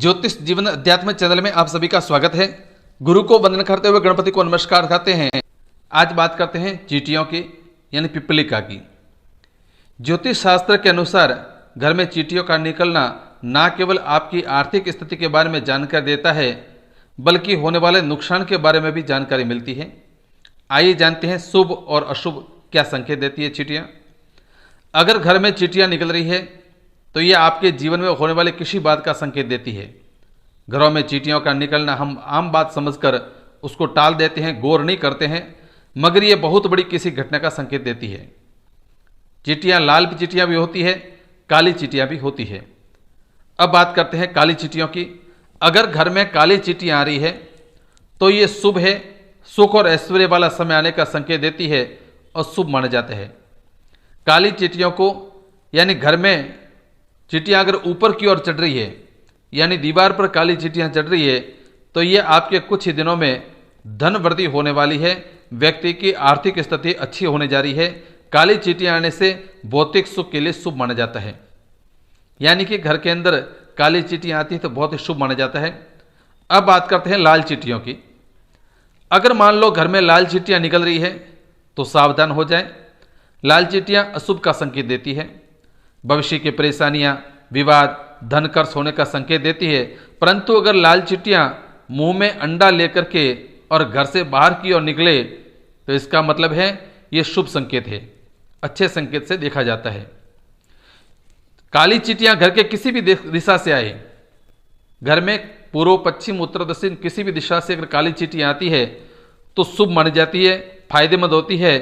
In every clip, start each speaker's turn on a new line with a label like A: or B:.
A: ज्योतिष जीवन अध्यात्म चैनल में आप सभी का स्वागत है। गुरु को वंदन करते हुए गणपति को नमस्कार करते हैं। आज बात करते हैं चींटियों की यानी पिप्पलिका की। ज्योतिष शास्त्र के अनुसार घर में चींटियों का निकलना न केवल आपकी आर्थिक स्थिति के बारे में जानकारी देता है बल्कि होने वाले नुकसान के बारे में भी जानकारी मिलती है। आइए जानते हैं शुभ और अशुभ क्या संकेत देती है चींटियाँ। अगर घर में चींटियाँ निकल रही है तो यह आपके जीवन में होने वाले किसी बात का संकेत देती है। घरों में चींटियों का निकलना हम आम बात समझकर उसको टाल देते हैं, गौर नहीं करते हैं, मगर यह बहुत बड़ी किसी घटना का संकेत देती है। चींटियाँ लाल चींटियाँ भी होती है, काली चींटियाँ भी होती है। अब बात करते हैं काली चींटियों की। अगर घर में काली चींटियाँ आ रही है तो ये शुभ है, सुख और ऐश्वर्य वाला समय आने का संकेत देती है और शुभ माना जाता है। काली चींटियों को यानी घर में चींटियाँ अगर ऊपर की ओर चढ़ रही है यानी दीवार पर काली चींटियाँ चढ़ रही है तो ये आपके कुछ ही दिनों में धन वृद्धि होने वाली है। व्यक्ति की आर्थिक स्थिति अच्छी होने जा रही है। काली चींटियाँ आने से भौतिक सुख के लिए शुभ माना जाता है। यानी कि घर के अंदर काली चींटियाँ आती है तो बहुत ही शुभ माना जाता है। अब बात करते हैं लाल चींटियों की। अगर मान लो घर में लाल चींटियाँ निकल रही है तो सावधान हो जाए। लाल चींटियाँ अशुभ का संकेत देती है। भविष्य की परेशानियां, विवाद, धन खर्च होने का संकेत देती है। परंतु अगर लाल चींटियां मुंह में अंडा लेकर के और घर से बाहर की ओर निकले तो इसका मतलब है ये शुभ संकेत है, अच्छे संकेत से देखा जाता है। काली चींटियां घर के किसी भी दिशा से आए, घर में पूर्व, पश्चिम, उत्तर, दक्षिण किसी भी दिशा से अगर काली चींटियां आती है तो शुभ मानी जाती है, फायदेमंद होती है।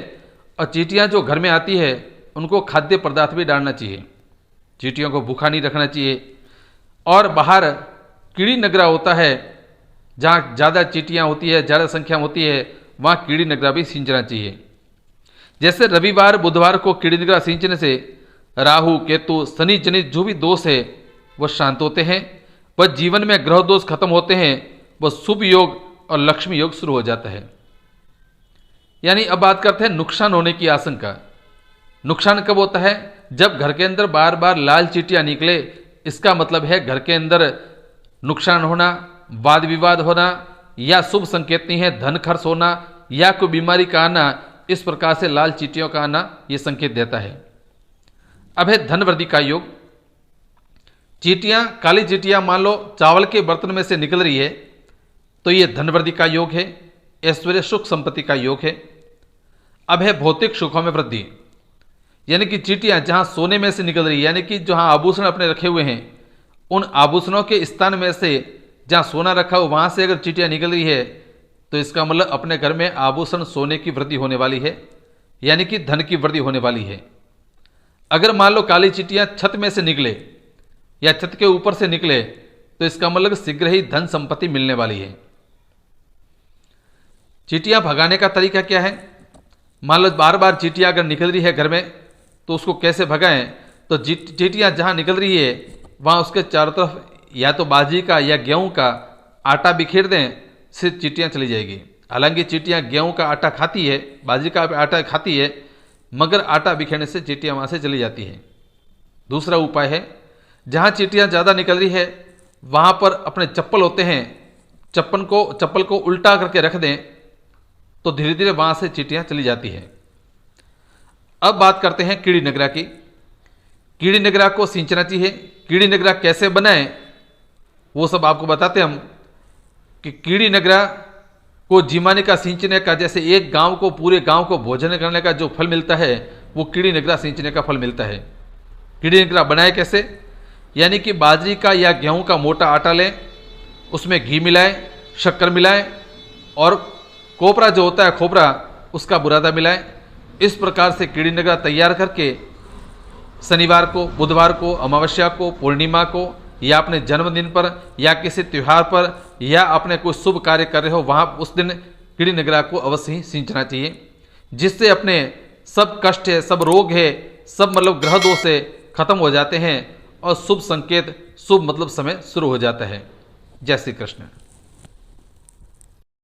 A: और चींटियां जो घर में आती है उनको खाद्य पदार्थ भी डालना चाहिए। चींटियों को भूखा नहीं रखना चाहिए। और बाहर कीड़ी नगरा होता है, जहाँ ज़्यादा चींटियाँ होती है, ज़्यादा संख्या में होती है, वहाँ कीड़ी नगरा भी सींचना चाहिए। जैसे रविवार, बुधवार को कीड़ी नगरा सींचने से राहु, केतु, शनि जनित जो भी दोष है वह शांत होते हैं, वह जीवन में ग्रह दोष खत्म होते हैं, वह शुभ योग और लक्ष्मी योग शुरू हो जाता है। यानी अब बात करते हैं नुकसान होने की आशंका। नुकसान कब होता है? जब घर के अंदर बार बार लाल चींटियाँ निकले। इसका मतलब है घर के अंदर नुकसान होना, वाद विवाद होना, या शुभ संकेत नहीं है, धन खर्च होना या कोई बीमारी का आना। इस प्रकार से लाल चींटियों का आना ये संकेत देता है। अब है धन वृद्धि का योग। चींटियाँ, काली चींटियाँ मान लो चावल के बर्तन में से निकल रही है तो ये धन वृद्धि का योग है, ऐश्वर्य सुख संपत्ति का योग है। अब है भौतिक सुखों में वृद्धि। यानी कि चींटियाँ जहाँ सोने में से निकल रही है, यानी कि जहाँ आभूषण अपने रखे हुए हैं उन आभूषणों के स्थान में से जहाँ सोना रखा हो वहाँ से अगर चींटियाँ निकल रही है तो इसका मतलब अपने घर में आभूषण सोने की वृद्धि होने वाली है, यानी कि धन की वृद्धि होने वाली है। अगर मान लो काली चींटियाँ छत में से निकले या छत के ऊपर से निकले तो इसका मतलब शीघ्र ही धन संपत्ति मिलने वाली है। चींटियाँ भगाने का तरीका क्या है? मान लो बार बार चींटियाँ अगर निकल रही है घर में तो उसको कैसे भगाएं? तो चींटियाँ जहाँ निकल रही है वहाँ उसके चारों तरफ या तो बाजरी का या गेहूं का आटा बिखेर दें, सिर्फ चींटियाँ चली जाएगी। हालांकि चींटियाँ गेहूं का आटा खाती है, बाजरी का आटा खाती है, मगर आटा बिखेरने से चींटियाँ वहाँ से चली जाती है। दूसरा उपाय है, जहाँ चींटियाँ ज़्यादा निकल रही है वहाँ पर अपने चप्पल होते हैं, चप्पल को उल्टा करके रख दें तो धीरे धीरे वहाँ से चींटियाँ चली जाती है। अब बात करते हैं कीड़ी नगरा की। कीड़ी नगरा को सींचना चाहिए। कीड़ी नगरा कैसे बनाएं वो सब आपको बताते हम कि कीड़ी नगरा को जिमाने का, सींचने का, जैसे एक गांव को, पूरे गांव को भोजन करने का जो फल मिलता है वो कीड़ी नगरा सींचने का फल मिलता है। कीड़ी नगरा बनाए कैसे? यानी कि बाजरी का या गेहूं का मोटा आटा लें, उसमें घी मिलाएं, शक्कर मिलाएं और कोपरा जो होता है खोपरा उसका बुरादा मिलाएं। इस प्रकार से कीड़ी नगरा तैयार करके शनिवार को, बुधवार को, अमावस्या को, पूर्णिमा को या अपने जन्मदिन पर या किसी त्यौहार पर या अपने कोई शुभ कार्य कर रहे हो वहाँ उस दिन कीड़ी नगरा को अवश्य ही सींचना चाहिए, जिससे अपने सब कष्ट है, सब रोग है, सब मतलब ग्रह दोष है खत्म हो जाते हैं और शुभ संकेत, शुभ मतलब समय शुरू हो जाता है। जय श्री कृष्ण।